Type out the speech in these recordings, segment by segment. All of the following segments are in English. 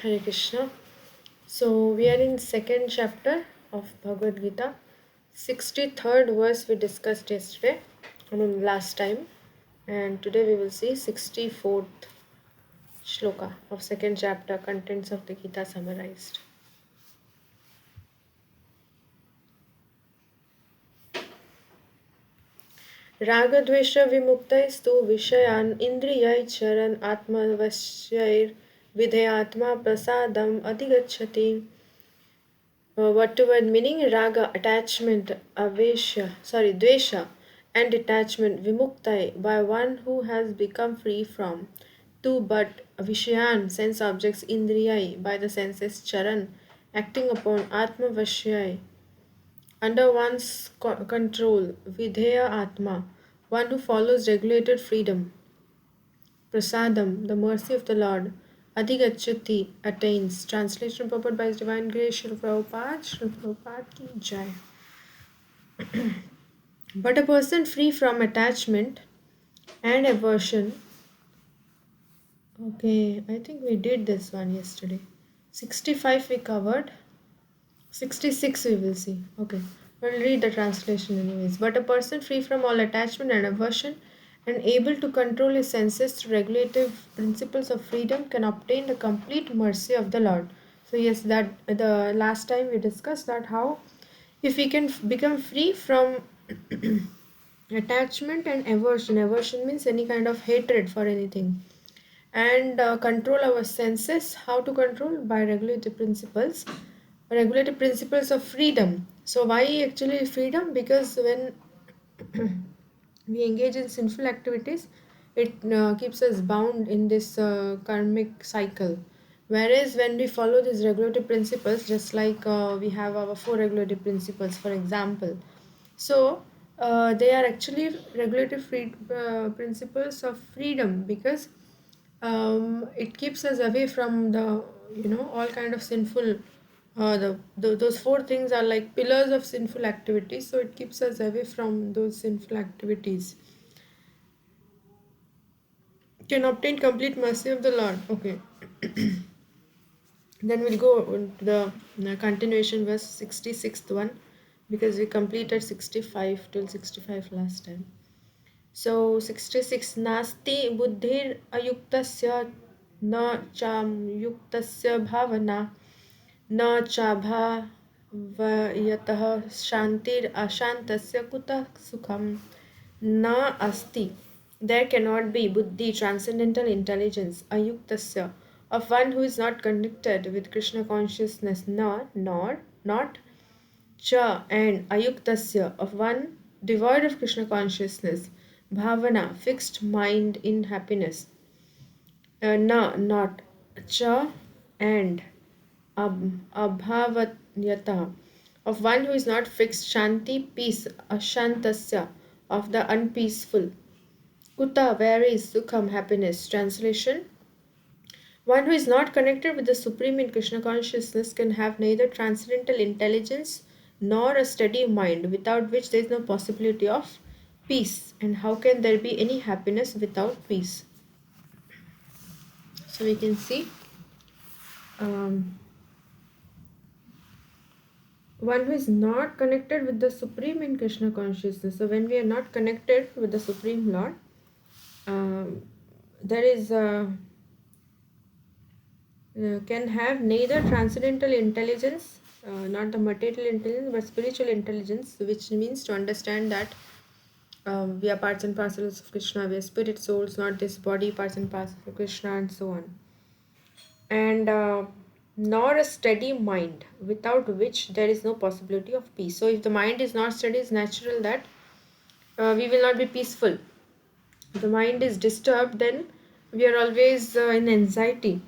Hare Krishna. So we are in second chapter of Bhagavad Gita. 63rd verse we discussed yesterday, last time. And today we will see 64th shloka of second chapter, contents of the Gita summarized. रागद्वेष विमुक्तैस्तु विषयान् इन्द्रियैश्चरन् आत्मवश्यैर् विधेयात्मा प्रसादम् अधिगच्छति. Word to word meaning raga, attachment, dvesha, and detachment, vimuktai, by one who has become free from. Two, but vishayan, sense objects, indriyai, by the senses, charan, acting upon, atma vashyai, under one's control, vidheya atma, one who follows regulated freedom, prasadam, the mercy of the Lord, adhigachati, attains. Translation purport by His Divine Grace, Srila Prabhupada ki Jai. But a person free from attachment and aversion. Okay, I think we did this one yesterday. 65 we covered. 66 we will see. Okay, we'll read the translation anyways. But a person free from all attachment and aversion and able to control his senses through regulative principles of freedom can obtain the complete mercy of the Lord. So yes, that the last time we discussed that how if we can become free from attachment and aversion means any kind of hatred for anything, and control our senses. How to control? By regulative principles of freedom. So why actually freedom? Because when we engage in sinful activities, it keeps us bound in this karmic cycle. Whereas when we follow these regulative principles, just like we have our four regulative principles, for example, so they are actually principles of freedom, because it keeps us away from the all kind of sinful those four things are like pillars of sinful activities, so it keeps us away from those sinful activities. Can obtain complete mercy of the Lord. Okay. Then we'll go to the continuation verse 66th one, because we completed 65 till 65 last time. So 66, nasti buddhir ayuktasya na cham yuktasya bhavana na chabhavayatah shantir ashantasya kutah sukham na asti. There cannot be buddhi, transcendental intelligence, ayuktasya, of one who is not connected with Krishna consciousness, not cha, and ayuktasya, of one devoid of Krishna consciousness, bhavana, fixed mind in happiness, not cha, and abhavatnyata, of one who is not fixed, shanti, peace, ashantasya, of the unpeaceful, kuta, where is, sukham, happiness. Translation: one who is not connected with the Supreme in Krishna consciousness can have neither transcendental intelligence nor a steady mind, without which there is no possibility of peace. And how can there be any happiness without peace? So we can see one who is not connected with the Supreme in Krishna consciousness. So when we are not connected with the Supreme Lord, there is can have neither transcendental intelligence, not the material intelligence, but spiritual intelligence, which means to understand that we are parts and parcels of Krishna, we are spirit souls, not this body, parts and parcels of Krishna, and so on. And nor a steady mind, without which there is no possibility of peace. So if the mind is not steady, it's natural that we will not be peaceful. If the mind is disturbed, then we are always in anxiety.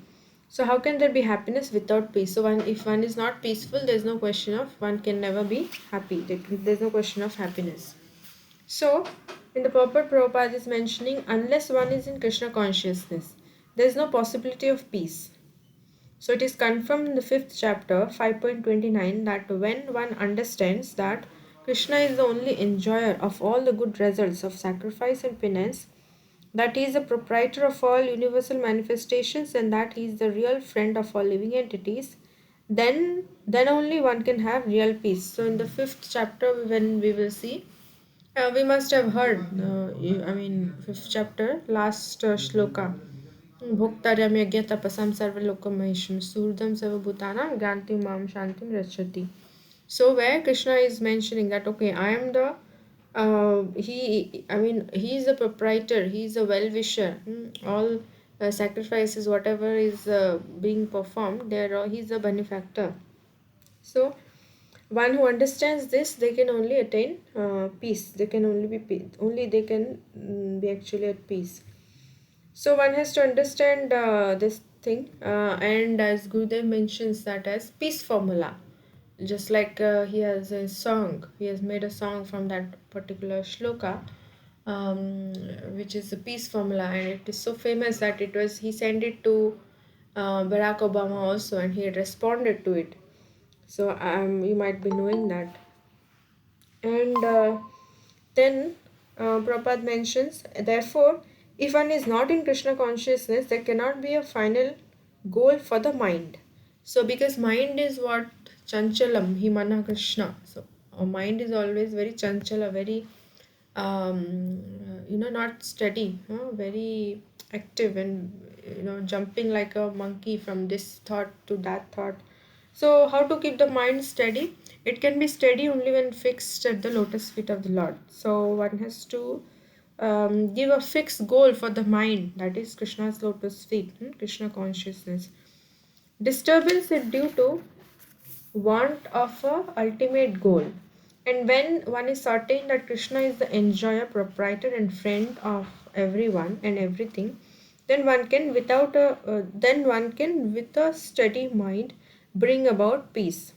So how can there be happiness without peace? So if one is not peaceful, there is no question of one can never be happy. There is no question of happiness. So in the purport, Prabhupada is mentioning, unless one is in Krishna consciousness, there is no possibility of peace. So it is confirmed in the 5th chapter, 5.29, that when one understands that Krishna is the only enjoyer of all the good results of sacrifice and penance, that he is the proprietor of all universal manifestations and that he is the real friend of all living entities, then only one can have real peace. So in the fifth chapter, when we will see, we must have heard, fifth chapter, last shloka. Bhoktaryam yagya tapasam sarva lokamahesham surdam sarva bhutanam granti mam shantim rachati. So where Krishna is mentioning that, okay, I am the he is the proprietor, he is a well-wisher. All sacrifices, whatever is being performed, there he is a benefactor. So one who understands this, they can only attain peace. They can only be only they can be actually at peace. So one has to understand this thing, and as Gurudev mentions that as peace formula. Just like he has a song, he has made a song from that particular shloka, which is the peace formula, and it is so famous that he sent it to Barack Obama also, and he had responded to it. So you might be knowing that. And then Prabhupada mentions, therefore, if one is not in Krishna consciousness, there cannot be a final goal for the mind. So, because mind is what chanchalam, himana Krishna. So, our mind is always very chanchala, very, not steady, very active and, jumping like a monkey from this thought to that thought. So, how to keep the mind steady? It can be steady only when fixed at the lotus feet of the Lord. So, one has to give a fixed goal for the mind, that is Krishna's lotus feet, Krishna consciousness. Disturbance is due to want of a ultimate goal. And when one is certain that Krishna is the enjoyer, proprietor, and friend of everyone and everything, then one can with a steady mind bring about peace.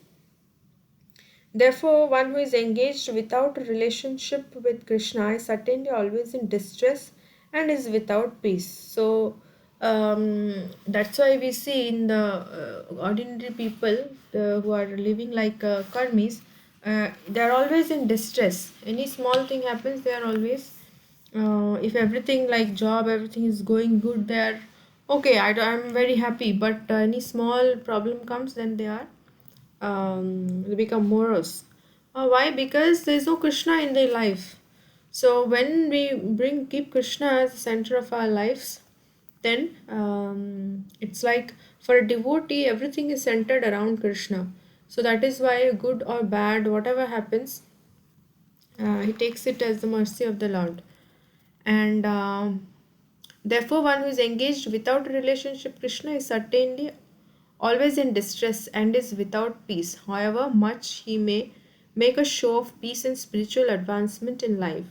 Therefore, one who is engaged without a relationship with Krishna is certainly always in distress and is without peace. So, that's why we see in the ordinary people who are living like karmis, they are always in distress. Any small thing happens, they are always, if everything like job, everything is going good, they are okay. I'm very happy, but any small problem comes, then they become morose. Why? Because there is no Krishna in their life. So when we keep Krishna as the center of our lives, then it's like for a devotee, everything is centered around Krishna. So that is why, good or bad, whatever happens, he takes it as the mercy of the Lord. And therefore, one who is engaged without a relationship, Krishna, is certainly always in distress and is without peace, however much he may make a show of peace and spiritual advancement in life.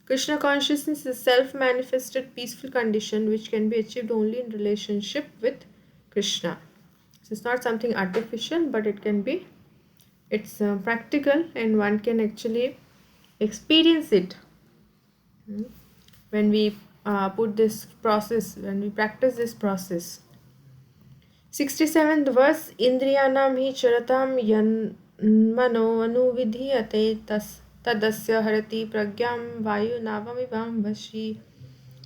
Krishna consciousness is a self manifested peaceful condition which can be achieved only in relationship with Krishna. So it's not something artificial, but it's practical, and one can actually experience it when we when we practice this process. 67th verse, Indriyanam hi charatam yanmano anuvidhiyate tadasya harati pragyam vayu navamivam vashi.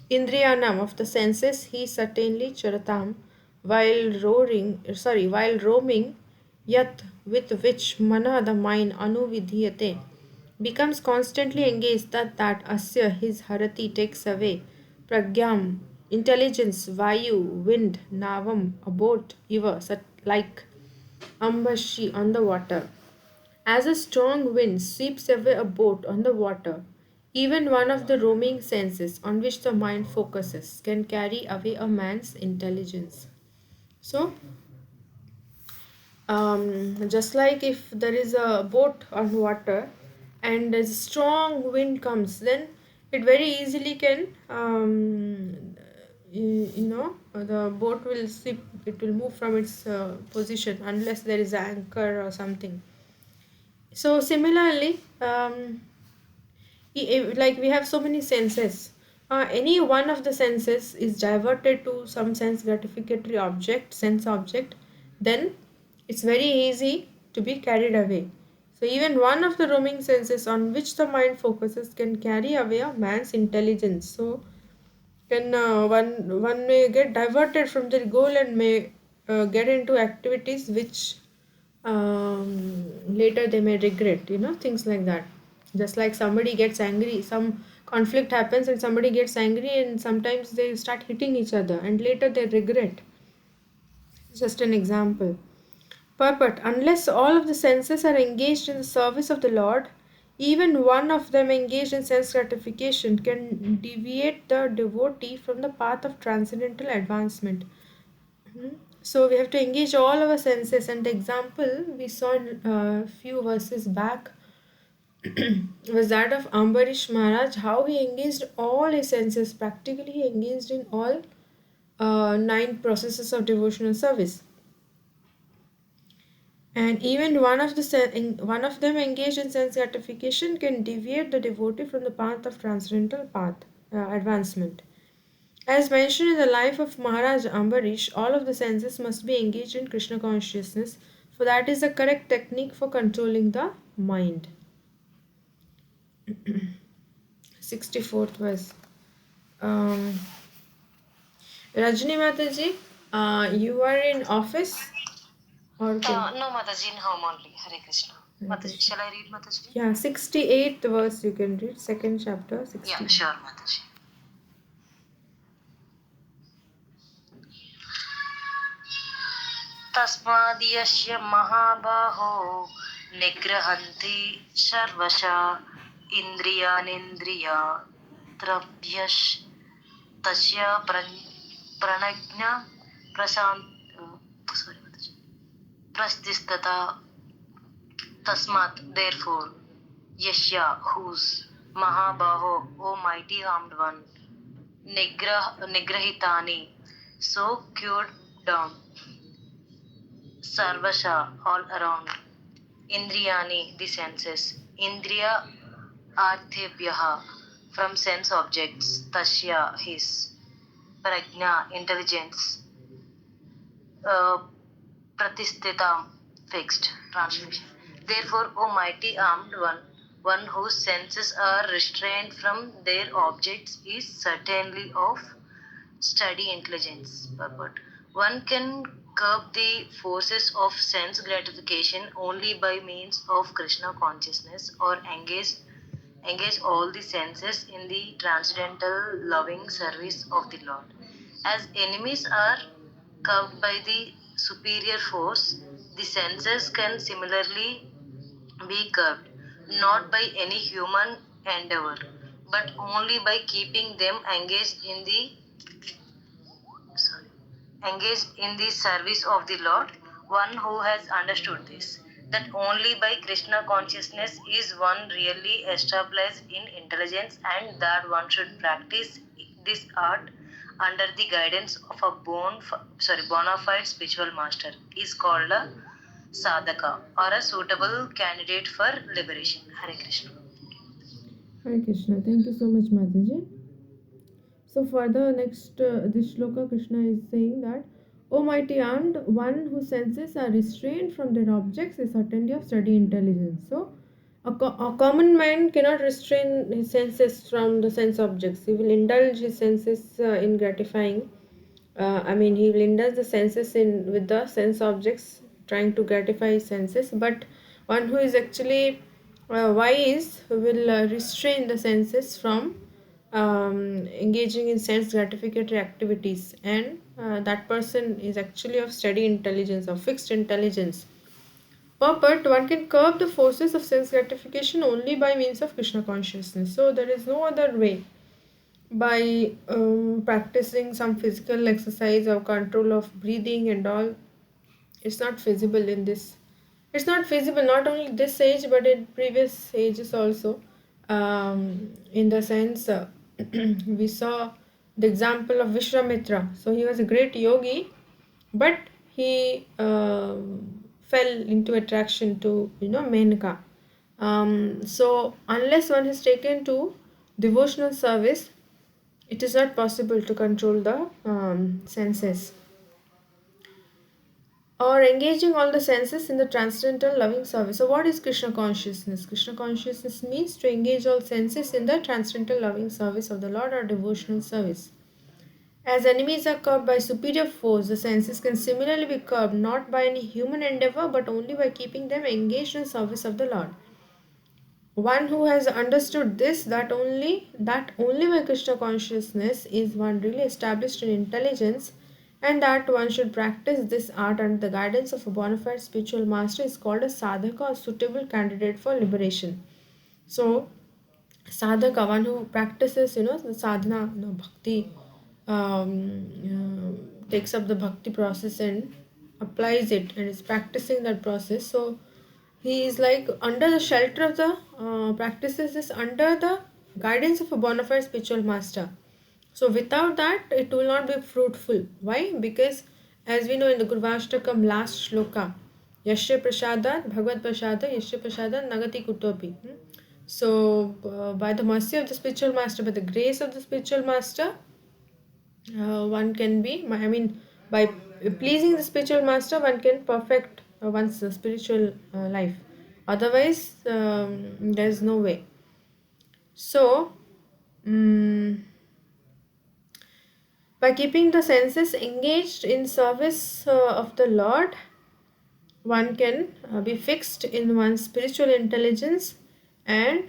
Indriyanam, of the senses, he certainly charatam, while roaming, yat, with which mana, the mind, anuvidhiyate, becomes constantly engaged, that asya, his harati, takes away, pragyam, intelligence, vayu, wind, navam, a boat, iva, like ambashi, on the water. As a strong wind sweeps away a boat on the water, even one of the roaming senses on which the mind focuses can carry away a man's intelligence. So, just like if there is a boat on water and a strong wind comes, then it very easily can, the boat will slip, it will move from its position unless there is an anchor or something. So similarly, like we have so many senses. Any one of the senses is diverted to some sense gratificatory object, sense object, then it's very easy to be carried away. So even one of the roaming senses on which the mind focuses can carry away a man's intelligence. So can one may get diverted from their goal and may get into activities which later they may regret, things like that. Just like somebody gets angry, some conflict happens and somebody gets angry, and sometimes they start hitting each other and later they regret. Just an example. But unless all of the senses are engaged in the service of the Lord, even one of them engaged in sense gratification can deviate the devotee from the path of transcendental advancement. Mhm. So we have to engage all our senses, and the example we saw in a few verses back was that of Ambarish Maharaj, how he engaged all his senses. Practically, he engaged in all nine processes of devotional service. And even one of them engaged in sense gratification can deviate the devotee from the path of transcendental path advancement. As mentioned in the life of Maharaj Ambarish, all of the senses must be engaged in Krishna consciousness, for that is the correct technique for controlling the mind. 64th verse. Um, Rajni Mataji, you are in office or No, Mataji, in home only. Hare Krishna. Mataji, shall I read, Mataji? Yeah, 68th verse you can read, second chapter, 60. Yeah, sure, Mataji. तस्माद्यस्य महाबाहो निग्रहन्ति सर्वशा इन्द्रियानिन्द्रियात्रभ्यश् तस्य प्रणज्ञा प्रशान्त sorry, Mataji. Prastistata tasmat therefore yashya whose mahabaho o mighty armed one nigrahitani so cured down sarvasha all around indriyani the senses indriya arthebhyaha from sense objects tasya his prajna intelligence uh, Pratisthitam, fixed. Translation. Therefore, O mighty armed one whose senses are restrained from their objects is certainly of steady intelligence. Purport. One can curb the forces of sense gratification only by means of Krishna consciousness or engage all the senses in the transcendental loving service of the Lord. As enemies are curbed by the superior force, the senses can similarly be curbed, not by any human endeavor, but only by keeping them sorry, engaged in the service of the Lord. One who has understood this, that only by Krishna consciousness is one really established in intelligence, and that one should practice this art under the guidance of a bona fide spiritual master, is called a sadhaka or a suitable candidate for liberation. Hare Krishna. Hare Krishna. Thank you so much, Mataji. So further, next this shloka, Krishna is saying that, O mighty armed, one whose senses are restrained from their objects is certainly of steady intelligence. So a common man cannot restrain his senses from the sense objects. He will indulge his senses in gratifying. He will indulge the senses in with the sense objects, trying to gratify his senses. But one who is actually wise will restrain the senses from engaging in sense gratificatory activities, and that person is actually of steady intelligence, of fixed intelligence. But one can curb the forces of sense gratification only by means of Krishna consciousness. So there is no other way. By practicing some physical exercise or control of breathing and all, it's not feasible in this. It's not feasible not only this age but in previous ages also. In the sense, we saw the example of Vishwamitra. So he was a great yogi, but he fell into attraction to Menaka. So unless one is taken to devotional service, it is not possible to control the senses or engaging all the senses in the transcendental loving service. So what is Krishna consciousness? Krishna consciousness means to engage all senses in the transcendental loving service of the Lord or devotional service. As enemies are curbed by superior foes, the senses can similarly be curbed not by any human endeavor but only by keeping them engaged in service of the Lord. One who has understood this, that only by Krishna consciousness is one really established in intelligence, and that one should practice this art under the guidance of a bona fide spiritual master is called a sadhaka or suitable candidate for liberation. So sadhaka, one who practices, the sadhana, bhakti, takes up the bhakti process and applies it and is practicing that process. So he is like under the shelter of the practices this under the guidance of a bona fide spiritual master. So without that, it will not be fruitful. Why? Because as we know in the Gurvashtakam last shloka, Yashya Prasadat, Bhagavad Prasada, Yashya Prasadat, Nagati Kutopi. So, by the mercy of the spiritual master, by the grace of the spiritual master, one can be, I mean, by pleasing the spiritual master, one can perfect one's spiritual life. Otherwise, there's no way. So, mm by keeping the senses engaged in service of the Lord, one can be fixed in one's spiritual intelligence and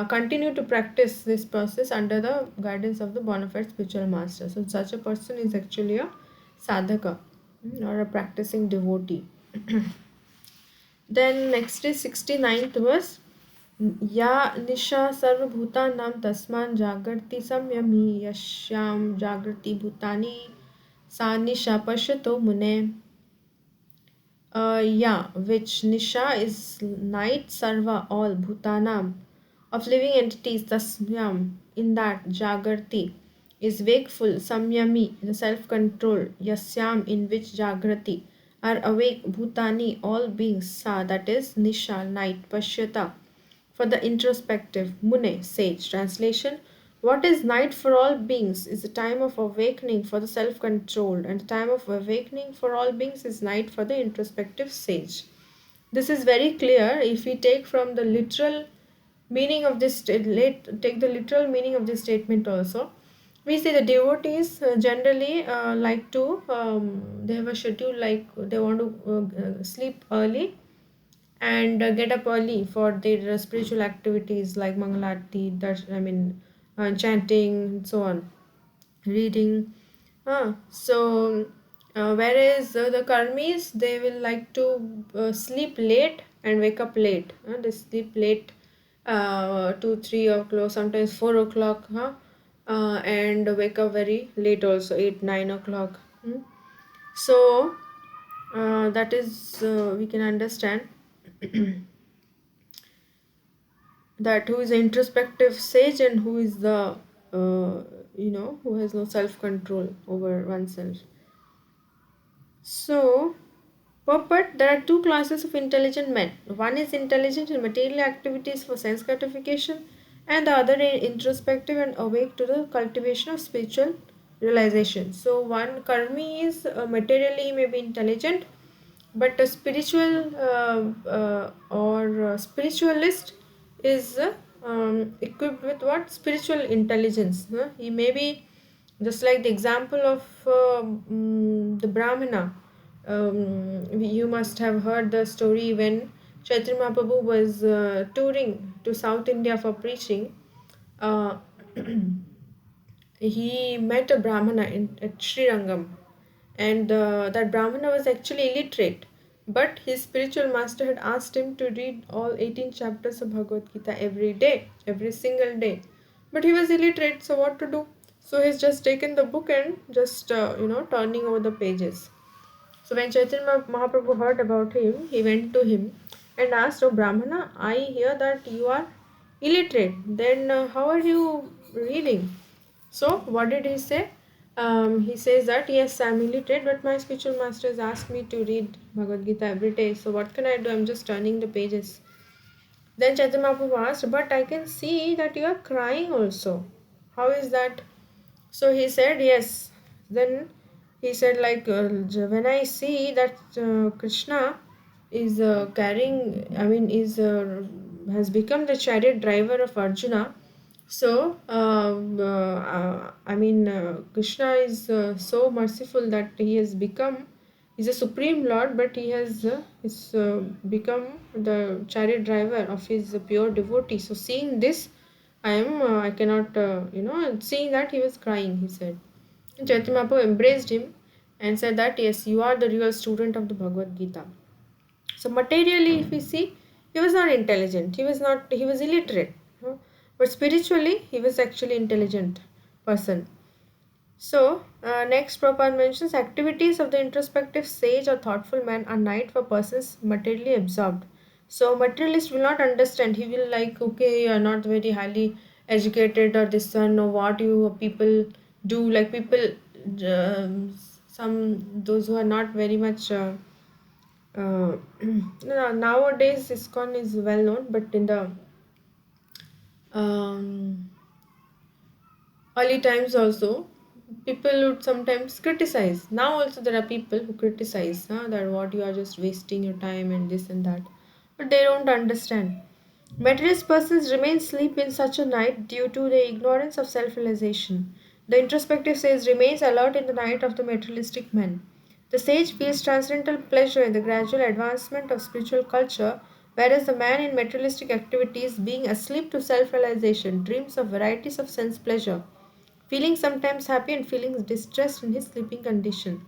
continue to practice this process under the guidance of the bona fide spiritual master. So, such a person is actually a sadhaka, or a practicing devotee. Then next is 69th verse. या निशा सर्वभूतानां तस्मान् जागर्ति संयमी यस्यां जागृति भूतानि सा निशा पश्यतो मुने. Yeah, which Nisha is night sarva, all bhutanam, of living entities, tasmyam, in that Jagarti is wakeful, samyami, the self control, yasyam, in which Jagrati are awake, bhutani, all beings, sa, that is Nisha, night, pashyata, for the introspective, Mune, sage. Translation: what is night for all beings is the time of awakening for the self controlled, and the time of awakening for all beings is night for the introspective sage. This is very clear if we take from the literal meaning of this, take the literal meaning of this statement also. We see the devotees generally like to, they have a schedule like they want to sleep early and get up early for their spiritual activities like Mangalarti, chanting, and so on, reading. Whereas the karmis, they will like to sleep late and wake up late. They sleep late, 2, 3 o'clock, sometimes 4 o'clock, and wake up very late also, 8, 9 o'clock. So that is, we can understand that who is an introspective sage and who is the who has no self control over oneself. So, but there are two classes of intelligent men. One is intelligent in material activities for sense gratification, and the other is introspective and awake to the cultivation of spiritual realization. So, one karmi is materially he may be intelligent, but a spiritual or spiritualist is equipped with what? Spiritual intelligence. He may be just like the example of the Brahmana. You must have heard the story when Chaitanya Mahaprabhu was touring to South India for preaching. Uh, he met a Brahmana at Srirangam, and that Brahmana was actually illiterate. But his spiritual master had asked him to read all 18 chapters of Bhagavad Gita every day, every single day. But he was illiterate, so what to do? So he's just taken the book and just, turning over the pages. So when Chaitanya Mahaprabhu heard about him, he went to him and asked, "Oh Brahmana, I hear that you are illiterate. Then how are you reading?" So what did he say? He says that yes, I'm illiterate, but my spiritual master has asked me to read Bhagavad Gita every day. So what can I do? I'm just turning the pages. Then Chaitanya Mahaprabhu asked, "But I can see that you are crying also. How is that?" So he said, "Yes." Then he said, like, when I see that Krishna is carrying, I mean, is has become the chariot driver of Arjuna. So, Krishna is so merciful that he has become, he's a supreme lord, but he has become the chariot driver of his pure devotee. So, seeing this, I cannot, seeing that he was crying, he said. And Chaitanya Mahaprabhu embraced him and said that, yes, you are the real student of the Bhagavad Gita. So materially, if we see, he was not intelligent. He was illiterate. But spiritually, he was actually intelligent person. So, next Prabhupada mentions activities of the introspective sage or thoughtful man are night for persons materially absorbed. So, materialist will not understand. He will like, okay, you are not very highly educated or this one or what you people do. Like people, some those who are not very much. Nowadays, ISKCON is well known, but in the um, early times also, people would sometimes criticize. Now also there are people who criticize that what you are just wasting your time and this and that, but they don't understand. Materialist persons remain asleep in such a night due to the ignorance of self-realization. The introspective sage remains alert in the night of the materialistic man. The sage feels transcendental pleasure in the gradual advancement of spiritual culture, whereas the man in materialistic activities, being asleep to self-realization, dreams of varieties of sense pleasure, feeling sometimes happy and feeling distressed in his sleeping condition.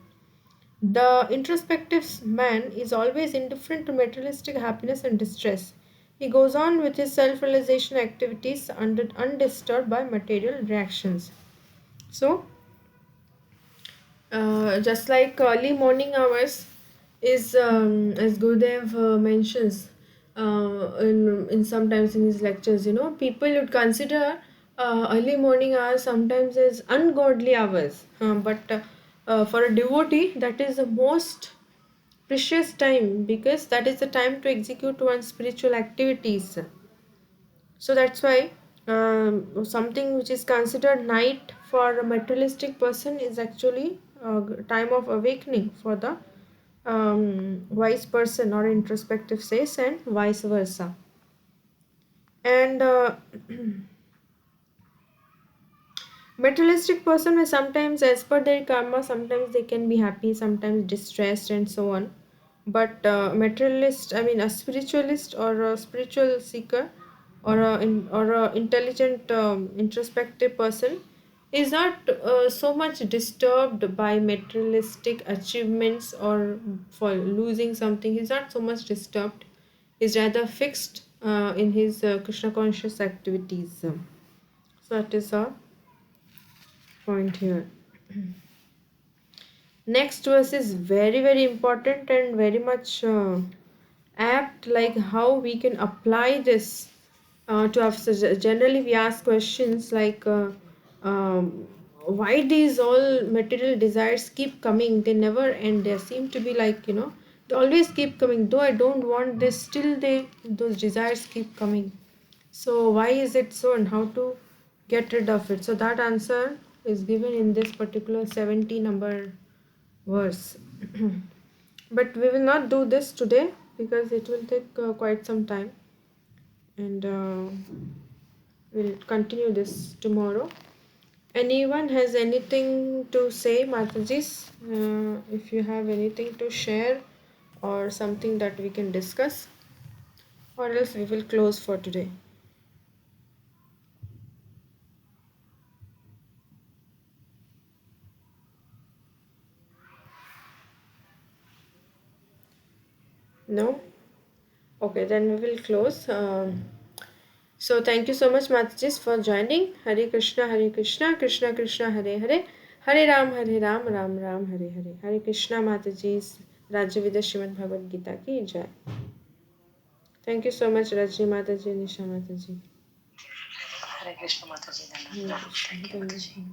The introspective man is always indifferent to materialistic happiness and distress. He goes on with his self realization activities undisturbed by material reactions. So, just like early morning hours is, as Gurudev mentions in sometimes in his lectures, people would consider early morning hours sometimes as ungodly hours, but for a devotee, that is the most precious time because that is the time to execute one's spiritual activities. So that's why something which is considered night for a materialistic person is actually a time of awakening for the wise person or introspective says, and vice versa. And materialistic person may sometimes, as per their karma, sometimes they can be happy, sometimes distressed, and so on. But materialist, I mean, a spiritualist or a spiritual seeker or a intelligent introspective person is not so much disturbed by materialistic achievements or for losing something. He's not so much disturbed. He's rather fixed in his Krishna conscious activities. So that is a point here. Next verse is very, very important and very much apt, like how we can apply this to us. Generally, we ask questions like, why these all material desires keep coming? They never end. They seem to be like, they always keep coming. Though I don't want this, still those desires keep coming. So why is it so, and how to get rid of it? So that answer is given in this particular 70 number verse. But we will not do this today because it will take quite some time, and we'll continue this tomorrow. Anyone has anything to say, Matajis? If you have anything to share or something that we can discuss, or else we will close for today. No? Okay, then we will close. So thank you so much, Matajis, for joining. Hare Krishna, Krishna Krishna, Hare Hare, Hare Ram, Ram Ram, Hare Hare. Hare Krishna, Matajis, Rajya Vida Srimad Bhagavad Gita ki jai. Thank you so much, Rajni Mataji, Nisha Mataji. Hare Krishna Mataji. Hare Krishna, Thank you, Mataji. Mataji.